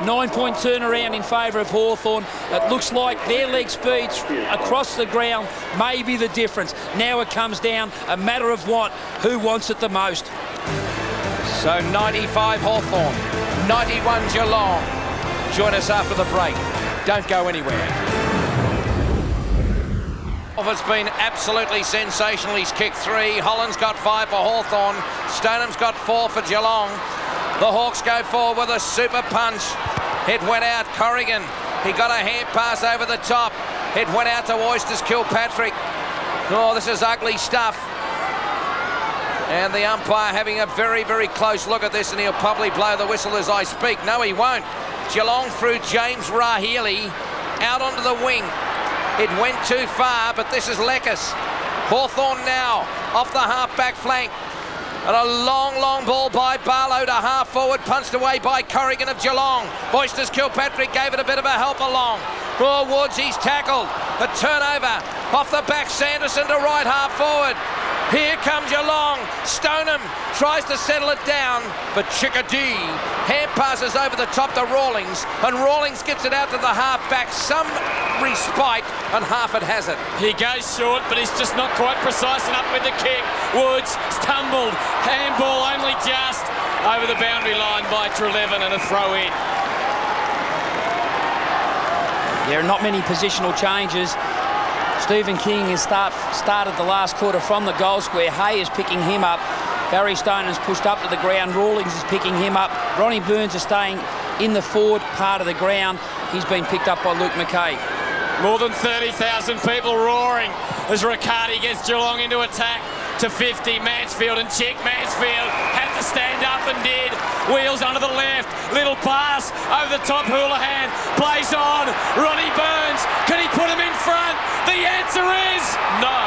9-point turnaround in favour of Hawthorn. It looks like their leg speed across the ground may be the difference. Now it comes down a matter of who wants it the most. So 95 Hawthorn, 91 Geelong. Join us after the break. Don't go anywhere. It's been absolutely sensational. He's kicked 3. Holland's got 5 for Hawthorn. Stoneham's got 4 for Geelong. The Hawks go forward with a super punch. It went out. Corrigan. He got a hand pass over the top. It went out to Oysters Kilpatrick. Oh, this is ugly stuff. And the umpire having a very, very close look at this, and he'll probably blow the whistle as I speak. No, he won't. Geelong through James Rahili out onto the wing. It went too far, but this is Leckis. Hawthorn now off the half-back flank. And a long, long ball by Barlow to half-forward, punched away by Corrigan of Geelong. Oysters Kilpatrick gave it a bit of a help along. Oh, Woods, he's tackled. A turnover off the back, Sanderson to right half-forward. Here comes Geelong. Stoneham tries to settle it down, but Chickadee hand passes over the top to Rawlings, and Rawlings gets it out to the half-back. Some respite, and Harford has it. He goes short, but he's just not quite precise enough with the kick. Woods stumbled. Handball only just over the boundary line by Trelevin, and a throw in. There are not many positional changes. Stephen King has started the last quarter from the goal square. Hay is picking him up. Barry Stone has pushed up to the ground. Rawlings is picking him up. Ronnie Burns is staying in the forward part of the ground. He's been picked up by Luke McKay. More than 30,000 people roaring as Riccardi gets Geelong into attack to 50. Mansfield and Chick. Mansfield had to stand up and did. Wheels onto the left. Little pass over the top. Houlihan plays on. Ronnie Burns. Can he put him in front? The answer is no.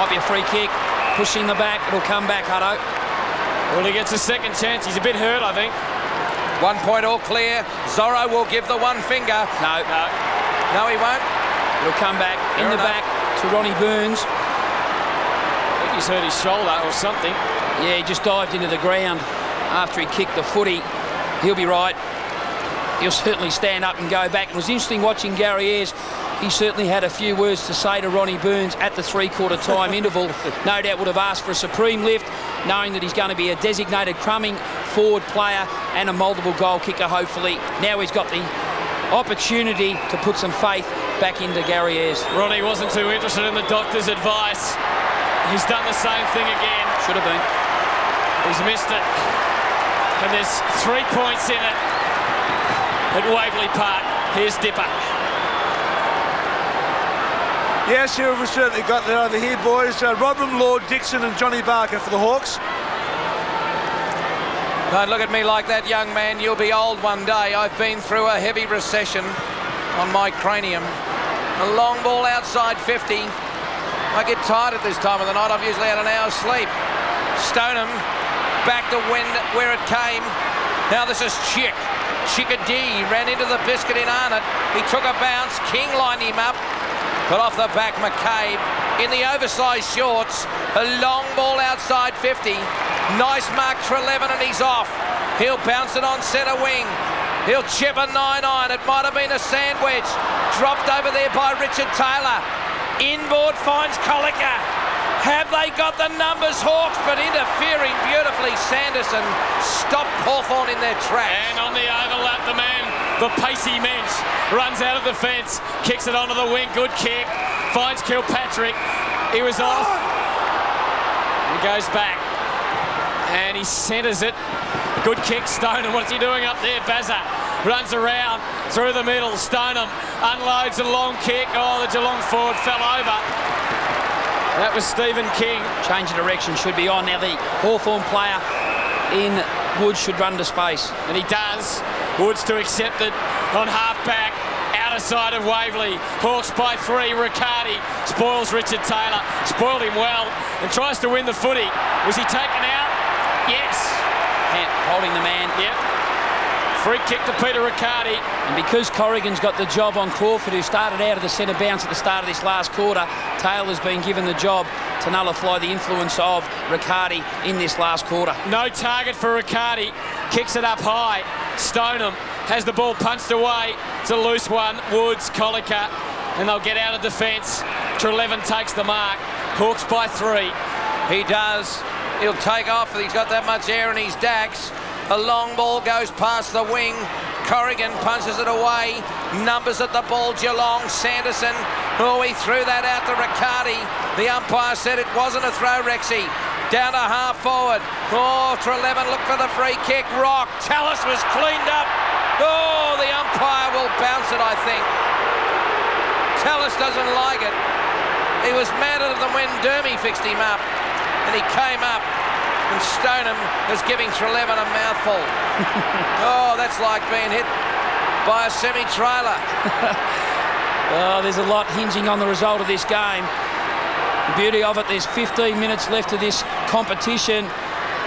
Might be a free kick. Pushing the back. It'll come back, Hutto. Well, he gets a second chance. He's a bit hurt, I think. 1 point all clear. Zorro will give the one finger. No. No, he won't. It'll come back in the back to Ronnie Burns. I think he's hurt his shoulder or something. Yeah, he just dived into the ground after he kicked the footy. He'll be right. He'll certainly stand up and go back. It was interesting watching Gary Ayres. He certainly had a few words to say to Ronnie Burns at the three-quarter time interval. No doubt would have asked for a supreme lift, knowing that he's going to be a designated crumbing forward player and a multiple goal kicker, hopefully. Now he's got the opportunity to put some faith back into Gary Ayres. Ronnie wasn't too interested in the doctor's advice. He's done the same thing again. Should have been. He's missed it. And there's 3 points in it at Waverley Park. Here's Dipper. Yes, here we've certainly got that over here, boys. Rodman, Lord, Dixon and Johnny Barker for the Hawks. Don't look at me like that, young man. You'll be old one day. I've been through a heavy recession on my cranium. A long ball outside 50. I get tired at this time of the night. I've usually had an hour's sleep. Stoneham back to where it came. Now this is Chick. Chickadee ran into the biscuit in Arnott. He took a bounce. King lined him up. But off the back, McCabe in the oversized shorts. A long ball outside 50. Nice mark, Trelevin, and he's off. He'll bounce it on centre wing. He'll chip a 9-iron. It might have been a sandwich. Dropped over there by Richard Taylor. Inboard finds Collicker. Have they got the numbers, Hawks? But interfering beautifully, Sanderson stopped Hawthorn in their tracks. And on the overlap, the pacey Mensch runs out of the fence, kicks it onto the wing. Good kick. Finds Kilpatrick. He was off. He goes back. And he centres it. Good kick, Stoneham. What's he doing up there? Bazza runs around through the middle. Stoneham unloads a long kick. Oh, the Geelong forward fell over. That was Stephen King. Change of direction should be on. Now the Hawthorn player in Woods should run to space. And he does. Woods to accept it on half-back. Outer side of Waverley. Hawks by 3. Riccardi spoils Richard Taylor. Spoiled him well and tries to win the footy. Was he taken out? Yes. Holding the man. Yep. Free kick to Peter Riccardi. And because Corrigan's got the job on Crawford, who started out of the centre bounce at the start of this last quarter, Taylor's been given the job to nullify the influence of Riccardi in this last quarter. No target for Riccardi. Kicks it up high. Stoneham has the ball punched away. It's a loose one. Woods, Colliker, and they'll get out of defence. Treleaven takes the mark. Hawks by 3. He does. He'll take off. He's got that much air in his dax. A long ball goes past the wing. Corrigan punches it away. Numbers at the ball. Geelong. Sanderson. Oh, he threw that out to Riccardi. The umpire said it wasn't a throw, Rexy. Down to half forward. Oh, Treleaven looked for the free kick. Rock. Tallis was cleaned up. Oh, the umpire will bounce it, I think. Tallis doesn't like it. He was madder than when Dermy fixed him up. And he came up. And Stoneham was giving Treleaven a mouthful. Oh, that's like being hit by a semi-trailer. Oh, there's a lot hinging on the result of this game. The beauty of it, there's 15 minutes left of this competition.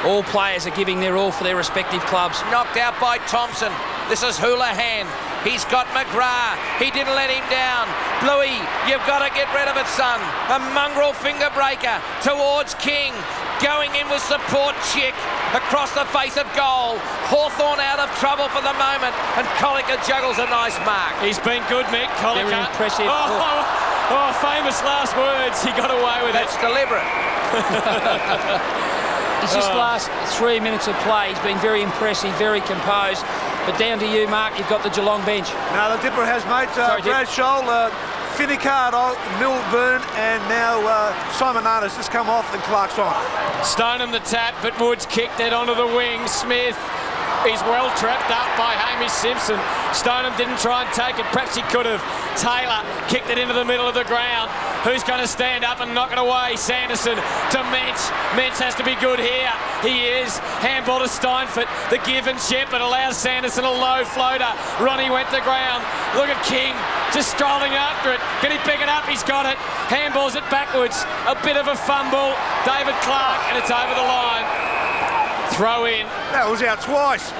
All players are giving their all for their respective clubs. Knocked out by Thompson. This is Houlihan. He's got McGrath. He didn't let him down. Bluey, you've got to get rid of it, son. A mongrel finger breaker towards King. Going in with support, Chick. Across the face of goal. Hawthorn out of trouble for the moment. And Colliker juggles a nice mark. He's been good, Mick. Colliker. Very impressive. Oh, famous last words. He got away with That's it. deliberate. It's just last 3 minutes of play. He's been very impressive, very composed. But down to you, Mark. You've got the Geelong bench. Now the Dipper has, mate. Brad Scholl, Finicard, Milburn, and now Simon Artis just come off and Clark's on. Stoneham the tap, but Woods kicked it onto the wing. Smith is well trapped up by Hamish Simpson. Stoneham didn't try and take it. Perhaps he could have. Taylor kicked it into the middle of the ground. Who's going to stand up and knock it away? Sanderson to Mensch. Mensch has to be good here. He is. Handball to Steinfort. The give and Shepherd allows Sanderson a low floater. Ronnie went to ground. Look at King just strolling after it. Can he pick it up? He's got it. Handballs it backwards. A bit of a fumble. David Clark, and it's over the line. Throw in. That was out twice.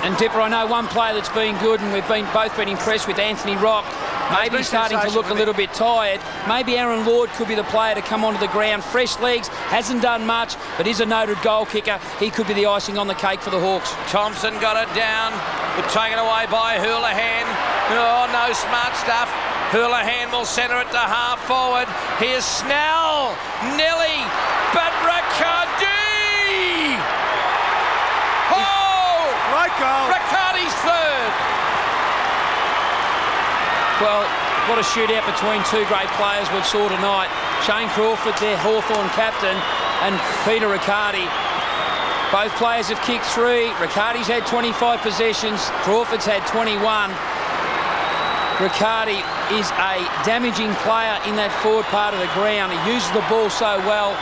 And Dipper, I know one player that's been good, and we've both been impressed with Anthony Rock. Maybe he's starting to look a little bit tired. Maybe Aaron Lord could be the player to come onto the ground. Fresh legs, hasn't done much, but is a noted goal kicker. He could be the icing on the cake for the Hawks. Thompson got it down, but taken away by Houlihan. Oh, no smart stuff. Houlihan will centre it to half forward. Here's Snell, Nelly, but Riccardi! Oh! Great goal. Riccardi's third. Well, what a shootout between two great players we've saw tonight. Shane Crawford, their Hawthorn captain, and Peter Riccardi. Both players have kicked 3. Riccardi's had 25 possessions. Crawford's had 21. Riccardi is a damaging player in that forward part of the ground. He uses the ball so well.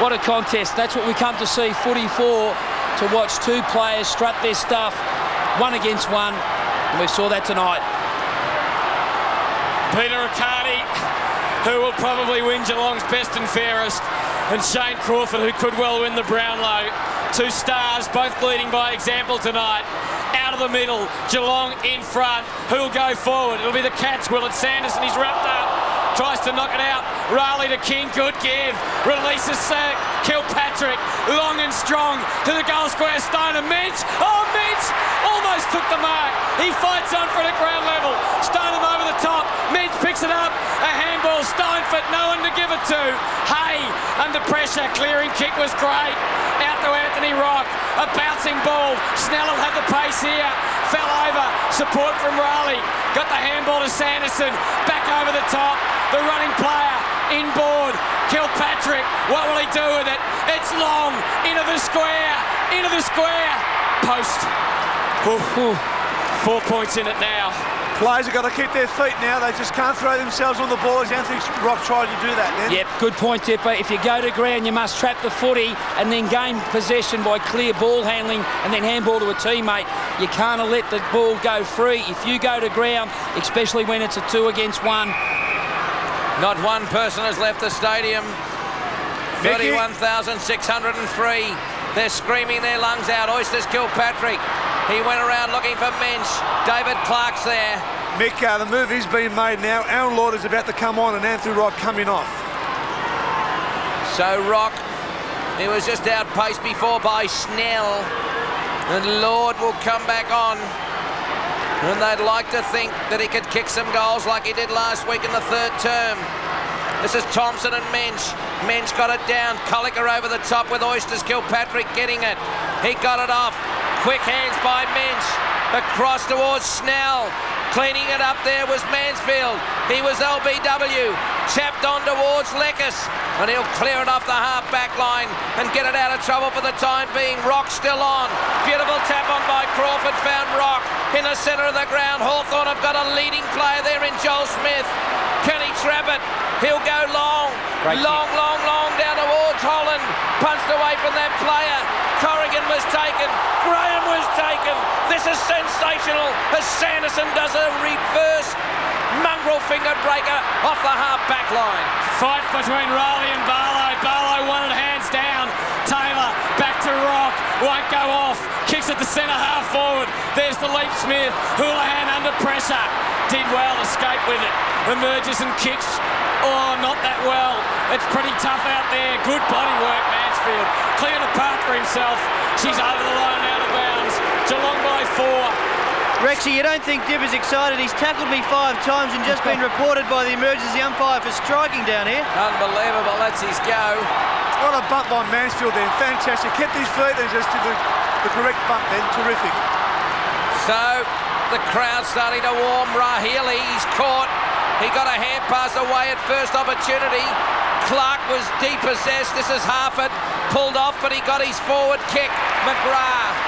What a contest. That's what we come to see footy for, to watch two players strut their stuff, one against one. And we saw that tonight. Peter Riccardi, who will probably win Geelong's best and fairest, and Shane Crawford, who could well win the Brownlow. 2 stars, both leading by example tonight. Out of the middle, Geelong in front. Who'll go forward? It'll be the Cats, will it? Sanderson, he's wrapped up. Tries to knock it out. Riley to King, good give. Releases Sack. Kilpatrick, long and strong to the goal square. Stoneham, Mensch. Oh, Mensch almost took the mark. He fights on for it at ground level. Stoneham over the top. Mensch picks it up. A handball. Steinfort, no one to give it to. Hay under pressure. Clearing kick was great. Out to Anthony Rock. A bouncing ball. Snell will have the pace here. Fell over. Support from Riley. Got the handball to Sanderson. Back over the top. The running player inboard. Kilpatrick. What will he do with it? It's long. Into the square. Into the square. Post. Ooh. 4 points in it now. Players have got to keep their feet now. They just can't throw themselves on the ball as Anthony Rock tried to do that then. Yep, good point, Dipper. If you go to ground, you must trap the footy and then gain possession by clear ball handling and then handball to a teammate. You can't let the ball go free. If you go to ground, especially when it's a 2 against 1. Not one person has left the stadium. 31,603. They're screaming their lungs out. Oysters Kilpatrick. He went around looking for Mensch. David Clark's there. Mick, the move is being made now. Aaron Lord is about to come on and Anthony Rock coming off. So Rock, he was just outpaced before by Snell. And Lord will come back on. And they'd like to think that he could kick some goals like he did last week in the third term. This is Thompson and Mensch. Mensch got it down. Collicker over the top with Oysters Kilpatrick getting it. He got it off. Quick hands by Mensch. Across towards Snell. Cleaning it up there was Mansfield. He was LBW. Chapped on towards Leckis. And he'll clear it off the half-back line and get it out of trouble for the time being. Rock still on. Beautiful tap on by Crawford. Found Rock in the centre of the ground. Hawthorn have got a leading player there in Joel Smith. Can he trap it? He'll go long. Long down towards Holland. Punched away from that player. Corrigan was taken. Graham was taken. This is sensational as Sanderson does a reverse mongrel finger breaker off the half-back line. Fight between Rowley and Barlow. Barlow won it hands down. Taylor back to Rock. Won't go off. Kicks it to centre half forward. There's the leap Smith. Houlihan under pressure. Did well. Escape with it. Emerges and kicks. Oh, not that well. It's pretty tough out there. Good body work, Mansfield. Clearing a path for himself. She's over the line and out of bounds. Geelong by 4. Rexy, you don't think Dibber's excited? He's tackled me 5 times and just been reported by the emergency umpire for striking down here. Unbelievable. That's his go. What a bump by Mansfield then. Fantastic. Kept his feet and just did the correct bump then. Terrific. So the crowd starting to warm. Rahili, he's caught. He got a hand pass away at first opportunity. Clark was depossessed. This is Harford. Pulled off, but he got his forward kick. McGrath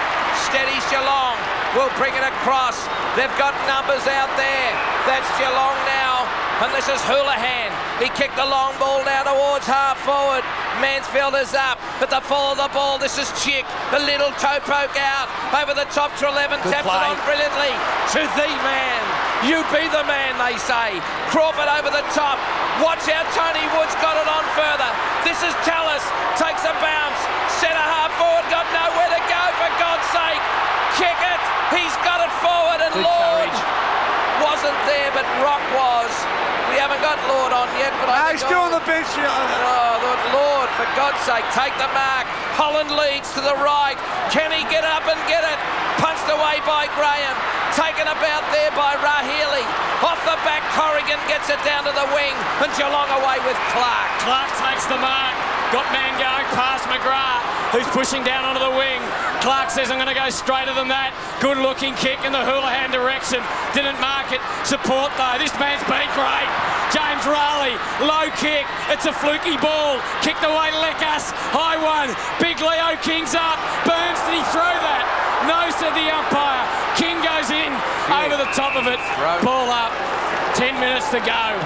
steadies Geelong. Will bring it across. They've got numbers out there. That's Geelong now. And this is Houlihan. He kicked the long ball down towards half forward. Mansfield is up at the fall of the ball. This is Chick. A little toe poke out over the top to 11. Good Taps play. it on brilliantly to the man. You be the man, they say. Crawford over the top. Watch out, Tony Wood's got it on further. This is Tallis. Takes a bounce. Centre half forward. Got nowhere to go, for God's sake. Kick it. He's got it forward. And Good Lord courage. wasn't there, but Rock was. We haven't got Lord on yet, but I He's think still on the bench. Oh, Lord, for God's sake, take the mark. Holland leads to the right. Can he get up and get it? Punched away by Graham. Taken about there by Rahili. Off the back, Corrigan gets it down to the wing. And Geelong away with Clark. Clark takes the mark. Got man going past McGrath, who's pushing down onto the wing. Clark says, I'm going to go straighter than that. Good looking kick in the Houlihan direction. Didn't mark it. Support though. This man's been great. James Rowley, low kick. It's a fluky ball. Kicked away Leckas. High one. Big Leo King's up. Burns, did he throw that? No, said the umpire. King goes in over the top of it. Ball up. 10 minutes to go.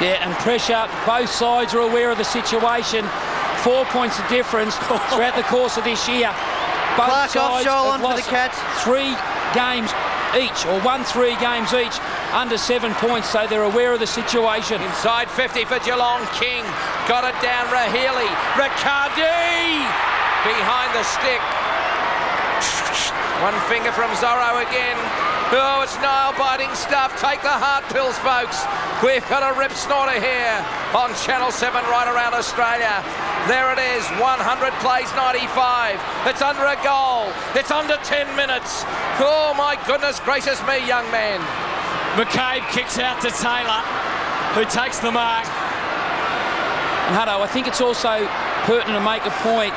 Yeah, and pressure. Both sides are aware of the situation. 4 points of difference throughout the course of this year. Both Clark off, sides Joel have on for the lost Cats. 3 games each, or won 3 games each, under 7 points, so they're aware of the situation. Inside 50 for Geelong. King got it down. Rahili. Riccardi behind the stick. One finger from Zorro again. Oh, it's nail-biting stuff. Take the heart pills, folks. We've got a rip snorter here on Channel 7 right around Australia. There it is, 100 plays 95. It's under a goal. It's under 10 minutes. Oh, my goodness gracious me, young man. McCabe kicks out to Taylor, who takes the mark. And Hutto, I think it's also pertinent to make a point.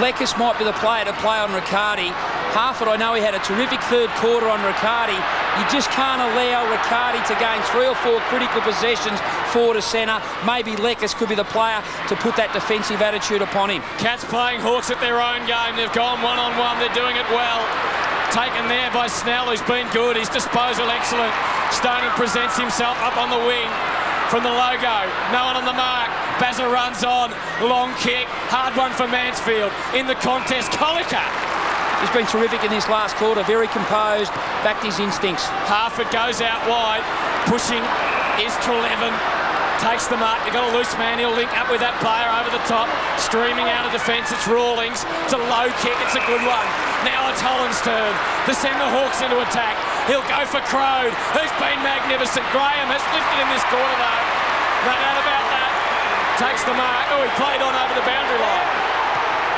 Leckas might be the player to play on Riccardi. Harford, I know he had a terrific third quarter on Riccardi. You just can't allow Riccardi to gain 3 or 4 critical possessions forward to centre. Maybe Leckas could be the player to put that defensive attitude upon him. Cats playing Hawks at their own game. They've gone one-on-one. They're doing it well. Taken there by Snell, who's been good. His disposal excellent. Stoneham presents himself up on the wing from the logo. No one on the mark. Bazza runs on. Long kick. Hard one for Mansfield. In the contest, Collicker. He's been terrific in this last quarter. Very composed. Backed his instincts. Harford goes out wide. Pushing is to 11. Takes the mark. They've got a loose man. He'll link up with that player over the top. Streaming out of defence. It's Rawlings. It's a low kick. It's a good one. Now it's Holland's turn to send the Hawks into attack. He'll go for Crode, who's been magnificent. Graham has lifted in this quarter though. No doubt about that. Takes the mark. Oh, he played on over the boundary line.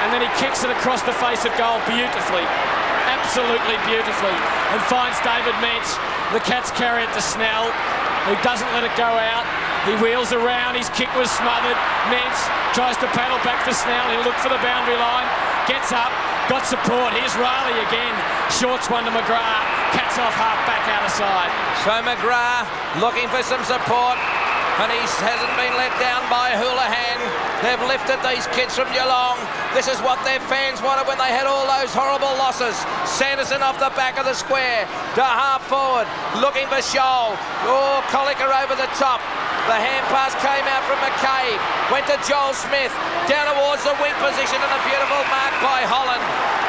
And then he kicks it across the face of goal beautifully. absolutely beautifully and finds David Mensch. The Cats carry it to Snell, who doesn't let it go out. He wheels around, his kick was smothered. Mensch tries to paddle back to Snell. He'll look for the boundary line, gets up, got support. Here's Riley again. Shorts one to McGrath. Cats off half back out of side. So McGrath looking for some support, and he hasn't been let down by Houlihan. They've lifted these kids from Geelong. This is what their fans wanted when they had all those horrible losses. Sanderson off the back of the square to half forward, looking for Scholl. Oh, Collicker over the top. The hand pass came out from McCabe, went to Joel Smith, down towards the wing position, and a beautiful mark by Holland.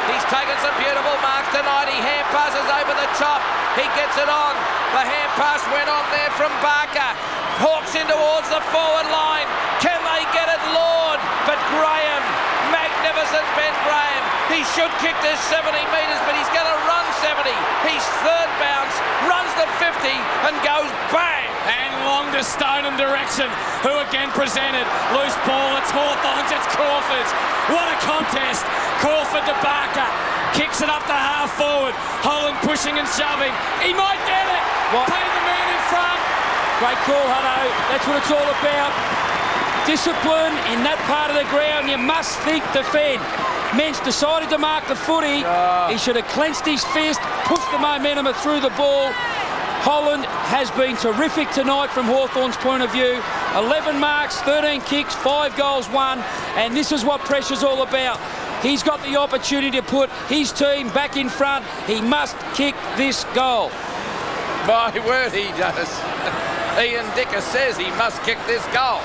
He's taken some beautiful marks tonight. He hand passes over the top. He gets it on. The hand pass went on there from Barker. Hawks in towards the forward line. Can they get it, Lord? But Graham, magnificent Ben Graham. He should kick this 70 metres, but he's going to run 70. He's third bounce, runs the 50 and goes bang. And long to Stoneham direction, who again presented. Loose ball, it's Hawthorn's, it's Crawford's. What a contest. Crawford to Barker. Kicks it up to half forward. Holland pushing and shoving. He might get it. What? Pay the man in front. Great call, Hutto. That's what it's all about. Discipline in that part of the ground. You must think defend. Mensch decided to mark the footy. He should have clenched his fist, pushed the momentum through the ball. Holland has been terrific tonight from Hawthorn's point of view. 11 marks, 13 kicks, 5 goals, 1. And this is what pressure's all about. He's got the opportunity to put his team back in front. He must kick this goal. My word, he does. Ian Dicker says he must kick this goal.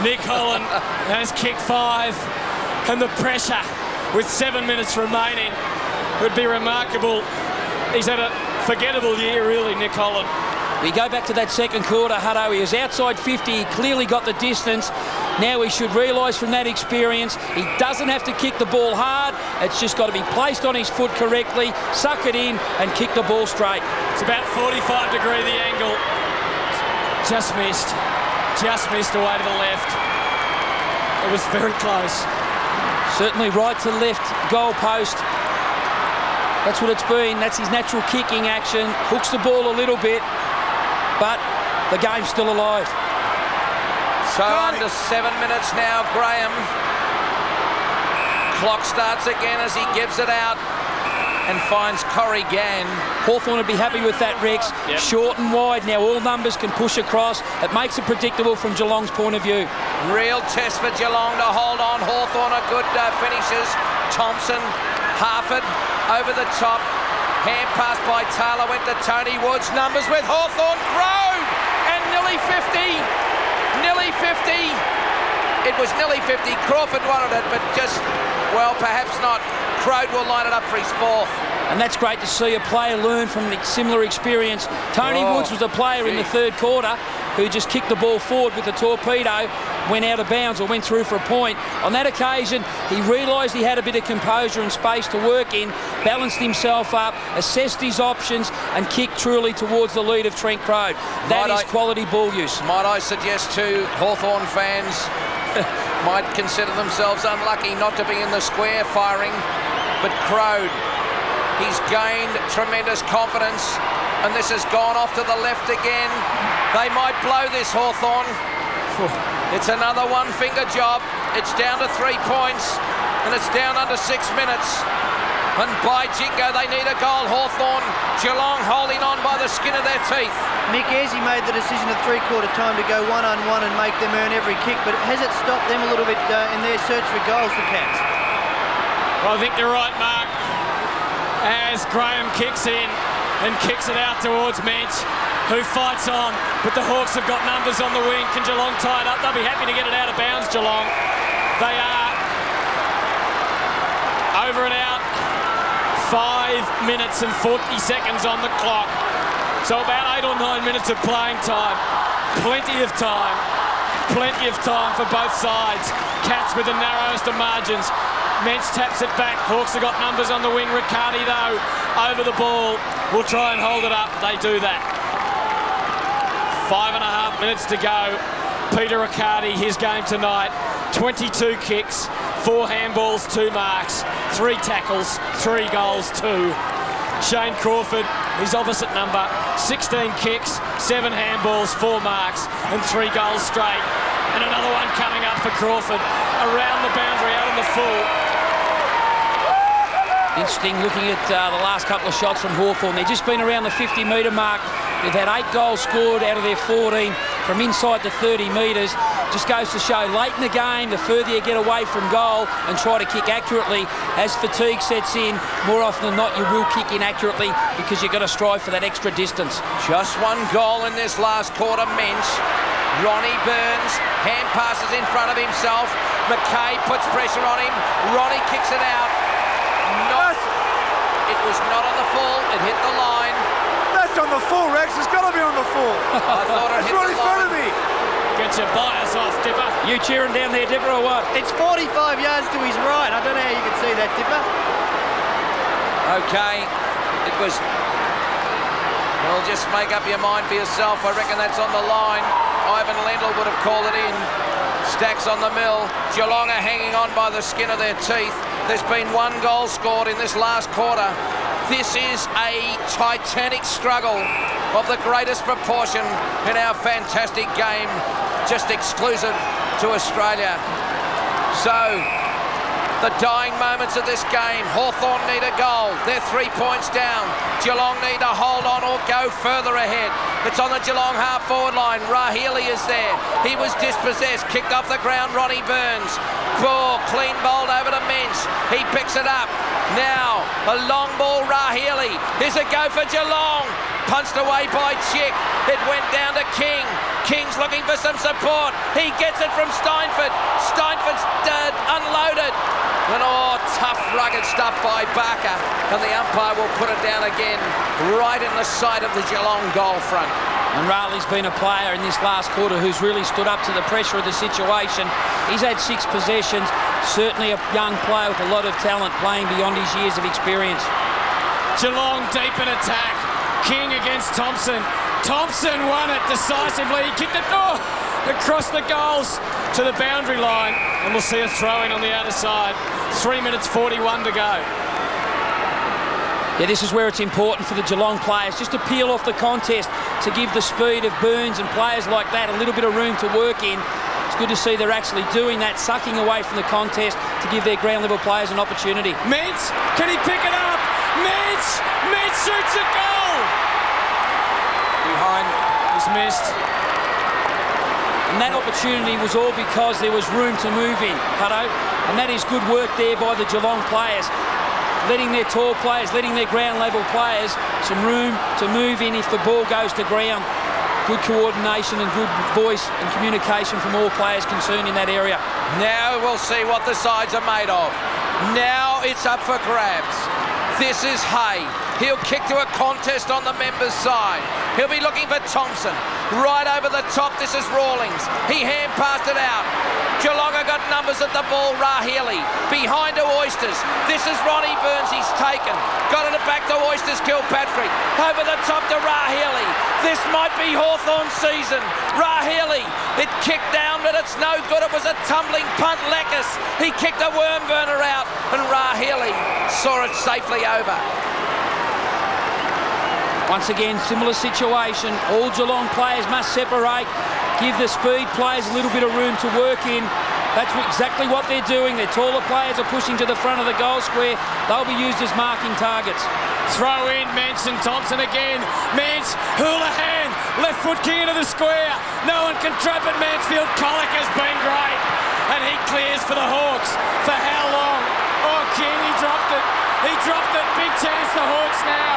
Nick Holland has kicked 5. And the pressure with 7 minutes remaining would be remarkable. He's had a forgettable year, really, Nick Holland. We go back to that second quarter, Hutto. He was outside 50. He clearly got the distance. Now he should realise from that experience he doesn't have to kick the ball hard. It's just got to be placed on his foot correctly, suck it in and kick the ball straight. It's about 45 degree the angle. Just missed. Just missed away to the left. It was very close. Certainly right to left goal post. That's what it's been. That's his natural kicking action. Hooks the ball a little bit, but the game's still alive. So under 7 minutes now, Graham. Clock starts again as he gives it out and finds Corrigan. Hawthorn would be happy with that, Rex. Yep. Short and wide. Now all numbers can push across. It makes it predictable from Geelong's point of view. Real test for Geelong to hold on. Hawthorn are good finishes. Thompson, Harford over the top. Hand pass by Taylor went to Tony Woods. Numbers with Hawthorn. Crowd and nearly 50. Nearly 50. It was nearly 50. Crawford wanted it, but just, well, perhaps not. Crowd will line it up for his 4th. And that's great to see a player learn from a similar experience. Tony Woods was a player in the third quarter who just kicked the ball forward with a torpedo, went out of bounds or went through for a point. On that occasion, he realised he had a bit of composure and space to work in, balanced himself up, assessed his options and kicked truly towards the lead of Trent Crowd. That is quality ball use. Might I suggest to Hawthorn fans might consider themselves unlucky not to be in the square firing, but Crowd, he's gained tremendous confidence and this has gone off to the left again. They might blow this, Hawthorn. It's another one-finger job. It's down to 3 points and it's down under 6 minutes. And by jingo, they need a goal, Hawthorn. Geelong holding on by the skin of their teeth. Mick Ayresy made the decision at three-quarter time to go one-on-one and make them earn every kick, but has it stopped them a little bit in their search for goals, the Cats? Well, I think you're right, Mark. As Graham kicks in and kicks it out towards Mensch, who fights on, but the Hawks have got numbers on the wing. Can Geelong tie it up? They'll be happy to get it out of bounds, Geelong. They are over and out. 5 minutes and 40 seconds on the clock. So about 8 or 9 minutes of playing time. Plenty of time. Plenty of time for both sides. Cats with the narrowest of margins. Mensch taps it back. Hawks have got numbers on the wing. Riccardi, though, over the ball. Will try and hold it up. They do that. 5.5 minutes to go. Peter Riccardi, his game tonight. 22 kicks, 4 handballs, 2 marks, 3 tackles, 3 goals, 2. Shane Crawford, his opposite number, 16 kicks, 7 handballs, 4 marks and 3 goals straight. And another one coming up for Crawford around the boundary out on the full. Interesting looking at the last couple of shots from Hawthorn. They've just been around the 50-metre mark. They've had 8 goals scored out of their 14 from inside the 30 metres. Just goes to show late in the game, the further you get away from goal and try to kick accurately, as fatigue sets in, more often than not you will kick inaccurately because you've got to strive for that extra distance. Just 1 goal in this last quarter, Mensch. Ronnie Burns, hand passes in front of himself. McKay puts pressure on him. Ronnie kicks it out. It was not on the full, it hit the line. That's on the full, Rex. It's got to be on the full. I thought it it's hit right the in front line. of me. Get your bias off, Dipper. You cheering down there, Dipper, or what? It's 45 yards to his right. I don't know how you can see that, Dipper. Okay, it was... Well, just make up your mind for yourself. I reckon that's on the line. Ivan Lendl would have called it in. Stacks on the mill. Geelong are hanging on by the skin of their teeth. There's been 1 goal scored in this last quarter. This is a titanic struggle of the greatest proportion in our fantastic game, just exclusive to Australia. So, the dying moments of this game. Hawthorn need a goal. They're 3 points down. Geelong need to hold on or go further ahead. It's on the Geelong half-forward line. Rahili is there. He was dispossessed. Kicked off the ground, Ronnie Burns. Ball, clean bowled over to Mensch. He picks it up. Now, a long ball, Rahili. Here's a go for Geelong. Punched away by Chick. It went down to King. King's looking for some support. He gets it from Steinford. Steinford's unloaded. And tough, rugged stuff by Barker. And the umpire will put it down again, right in the side of the Geelong goal front. And Riley's been a player in this last quarter who's really stood up to the pressure of the situation. He's had 6 possessions. Certainly a young player with a lot of talent, playing beyond his years of experience. Geelong deep in attack. King against Thompson. Thompson won it decisively. He kicked it across the goals to the boundary line. And we'll see a throw-in on the outer side. 3 minutes 41 to go. Yeah, this is where it's important for the Geelong players just to peel off the contest, to give the speed of Burns and players like that a little bit of room to work in. It's good to see they're actually doing that, sucking away from the contest to give their ground level players an opportunity. Mensch, can he pick it up? Mensch shoots a goal. Behind, he's missed. And that opportunity was all because there was room to move in, Hutto. And that is good work there by the Geelong players. Letting their tall players, letting their ground level players some room to move in if the ball goes to ground. Good coordination and good voice and communication from all players concerned in that area. Now we'll see what the sides are made of. Now it's up for grabs. This is Hay. He'll kick to a contest on the members' side. He'll be looking for Thompson. Right over the top, this is Rawlings. He hand passed it out. Geelong have got numbers at the ball, Rahili. Behind to Oysters. This is Ronnie Burns, he's taken. Got it back to Oysters, Kilpatrick. Over the top to Rahili. This might be Hawthorn's season. Rahili, it kicked down, but it's no good. It was a tumbling punt. Leckis, he kicked a worm burner out, and Rahili saw it safely over. Once again, similar situation. All Geelong players must separate, give the speed players a little bit of room to work in. That's exactly what they're doing. Their taller players are pushing to the front of the goal square. They'll be used as marking targets. Throw in Mensch and Thompson again. Mensch, Houlihan, left foot king into the square. No one can trap it. Mansfield. Colic has been great. And he clears for the Hawks. For how long? Oh, King, he dropped it. He dropped it. Big chance for Hawks now.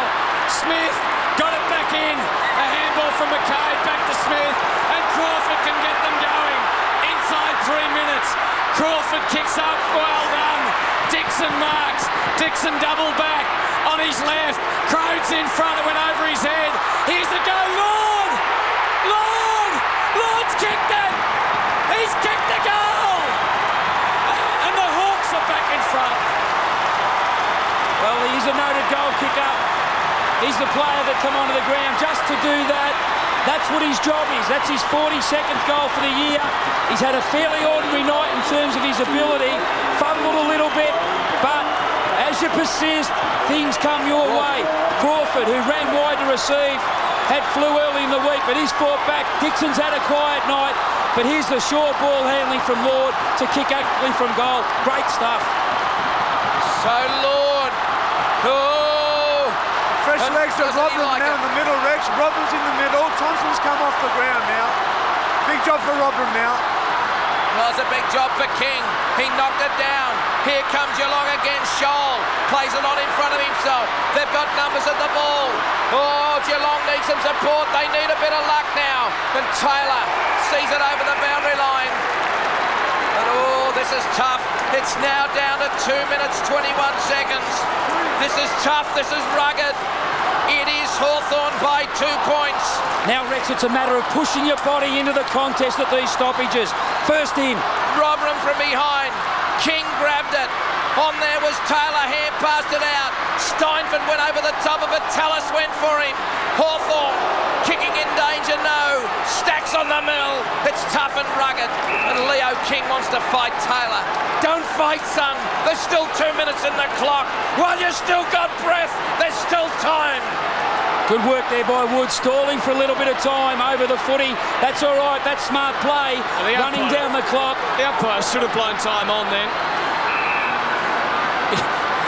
Smith got it back in. A handball from McKay, back to Smith. And Crawford can get them going. Inside 3 minutes. Crawford kicks up. Well done. Dixon marks. Dixon double back on his left. Crode's in front. It went over his head. Here's the go. Lord's kicked it. He's kicked the goal. And the Hawks are back in front. Well, he's a noted goal kicker. He's the player that come onto the ground just to do that. That's what his job is. That's his 42nd goal for the year. He's had a fairly ordinary night in terms of his ability. Fumbled a little bit, but as you persist, things come your way. Crawford, who ran wide to receive, had flew early in the week, but he's fought back. Dixon's had a quiet night, but here's the sure ball handling from Lord to kick accurately from goal. Great stuff. So Lord, oh, Fresh legs to Robin like now it? in the middle, Rex. Robin's in the middle. Thompson's come off the ground now. Big job for Robin now. Well, it's a big job for King. He knocked it down. Here comes Geelong against Shoal. Plays it on in front of himself. They've got numbers at the ball. Oh, Geelong needs some support. They need a bit of luck now. And Taylor sees it over the boundary line. And oh, this is tough. It's now down to 2 minutes, 21 seconds. This is tough. This is rugged. It is Hawthorn by 2 points. Now, Rex, it's a matter of pushing your body into the contest at these stoppages. First in. Rotherham from behind. King grabbed it. On there was Taylor. Hand passed it out. Steinford went over the top of it. Tallis went for him. Hawthorn kicking in danger. No. Stacks on the mill. It's tough and rugged. And Leo King wants to fight Taylor. Don't fight, son. There's still 2 minutes in the clock. While you've still got breath, there's still time. Good work there by Wood, stalling for a little bit of time over the footy. That's all right, that's smart play, running down the clock. The umpire should have blown time on then.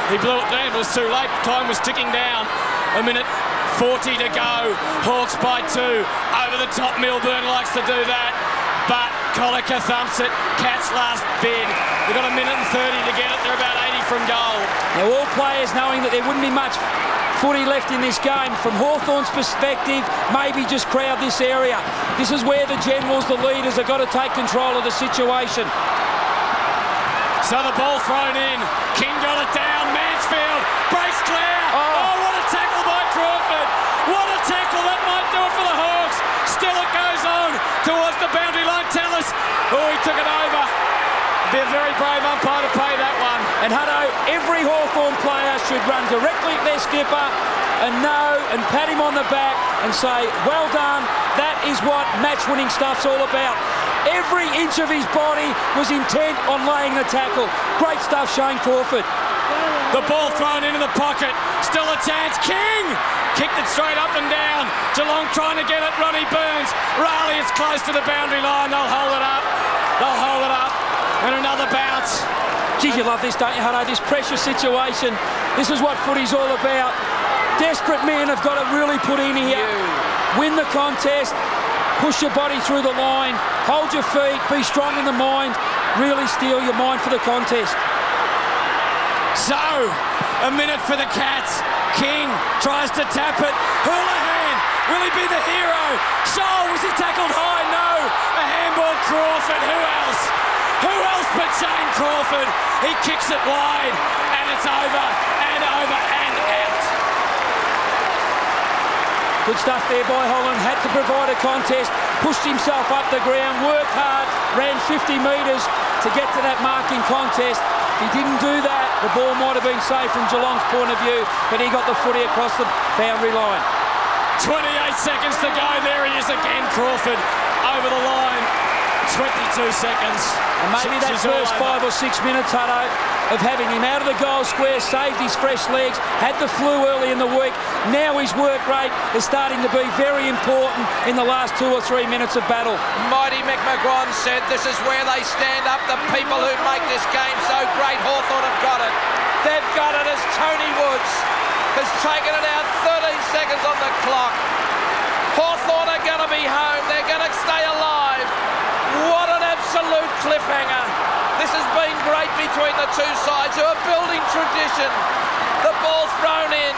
He blew it down, it was too late. Time was ticking down. A minute 40 to go. Hawks by 2. Over the top, Milburn likes to do that. But Colica thumps it. Cats last bid. They've got a minute and 30 to get it. They're about 80 from goal. Now all players knowing that there wouldn't be much footy left in this game. From Hawthorn's perspective, maybe just crowd this area. This is where the generals, the leaders, have got to take control of the situation. So the ball thrown in. King got it down. Mansfield breaks clear. Oh, what a tackle by Crawford. What a tackle. That might do it for the Hawks. Still it goes on towards the boundary line. Tallis. Oh, he took it over. Be a very brave umpire to pay that one. And Hutto, every Hawthorn player should run directly at their skipper and know and pat him on the back and say, well done, that is what match-winning stuff's all about. Every inch of his body was intent on laying the tackle. Great stuff, Shane Crawford. The ball thrown into the pocket. Still a chance. King kicked it straight up and down. Geelong trying to get it. Ronnie Burns. Riley, it's close to the boundary line. They'll hold it up. They'll hold it up. And another bounce. Geez, you love this, don't you, Hutto? This pressure situation. This is what footy's all about. Desperate men have got to really put in here. Win the contest. Push your body through the line. Hold your feet. Be strong in the mind. Really steel your mind for the contest. So, a minute for the Cats. King tries to tap it. Houlihan, will he be the hero? Shoal, was he tackled high? No. A handball. Crawford, who else? Who else but Shane Crawford? He kicks it wide, and it's over, and over, and out. Good stuff there by Holland. Had to provide a contest. Pushed himself up the ground. Worked hard. Ran 50 metres to get to that marking contest. If he didn't do that, the ball might have been safe from Geelong's point of view, but he got the footy across the boundary line. 28 seconds to go. There he is again, Crawford, over the line. 22 seconds. And maybe that first 5 or 6 minutes, Hutto, of having him out of the goal square, saved his fresh legs, had the flu early in the week. Now his work rate is starting to be very important in the last 2 or 3 minutes of battle. Mighty Mick McGrawan said this is where they stand up. The people who make this game so great, Hawthorn have got it. They've got it as Tony Woods has taken it out. 13 seconds on the clock. Hawthorn are going to be home. They're going to stay alive. What an absolute cliffhanger. This has been great between the two sides who are building tradition. The ball thrown in.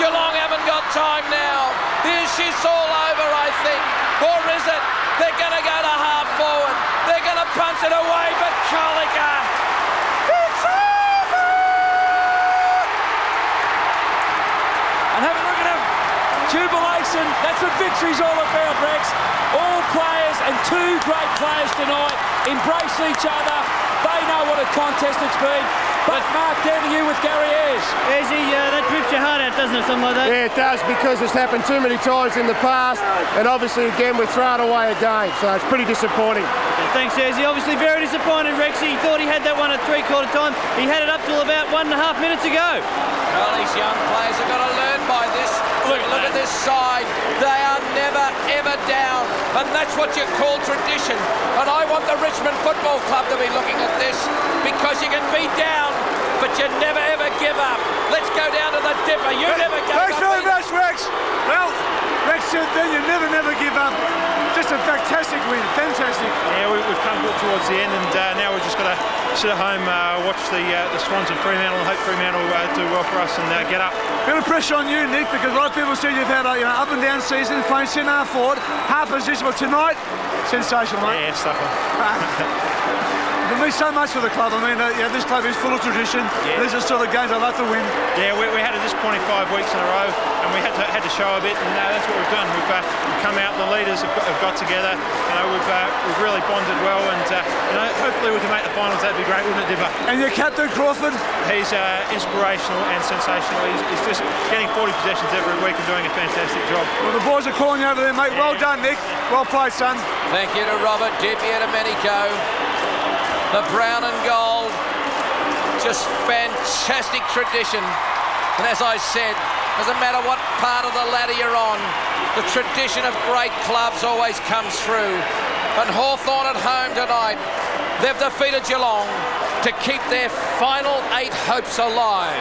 Geelong haven't got time now. Here's shit's all over, I think. Or is it? They're going to go to half forward. They're going to punch it away, but Colica. It's over! And have a look at him. Jubilation. That's what victory's all about, Rex. All players and two great players tonight embrace each other. They know what a contest it's been. But Mark, down to you with Gary Ayres. That rips your heart out, doesn't it, something like that? Yeah, it does, because it's happened too many times in the past, and obviously again we're throwing away a game, so it's pretty disappointing. Thanks, Ayresy. Obviously very disappointed, Rexy. He thought he had that one at three-quarter time. He had it up till about 1.5 minutes ago. Well, these young players have got to learn by this. Look at this side. They are never, ever down. And that's what you call tradition. And I want the Richmond Football Club to be looking at this, because you can be down, but you never, ever give up. Let's go down to the dipper. You never give up. Thanks very much, Rex. Well, Rex said then you never, never give up. Just a fantastic win. Fantastic. Yeah, we've come good towards the end, and now we've just got to sit at home, watch the Swans and Fremantle, and hope Fremantle do well for us and get up. Bit of pressure on you, Nick, because a lot of people said you've had a up and down season, playing centre half forward, half position. But tonight, sensational, mate. Yeah, stuff on. It means so much for the club. I mean, this club is full of tradition. Yeah. These are the sort of games I love to win. Yeah, we had a disappointing 5 weeks in a row, and we had to show a bit, and that's what we've done. We've come out. The leaders have got together. We've really bonded well, and hopefully we can make the finals. That'd be great, wouldn't it, Dipper? And your captain, Crawford? He's inspirational and sensational. He's just getting 40 possessions every week and doing a fantastic job. Well, the boys are calling you over there, mate. Well done, Nick. Well played, son. Thank you to Robert, Dippy to Menico. The brown and gold, just fantastic tradition. And as I said, doesn't matter what part of the ladder you're on, the tradition of great clubs always comes through. And Hawthorn at home tonight, they've defeated Geelong to keep their final 8 hopes alive.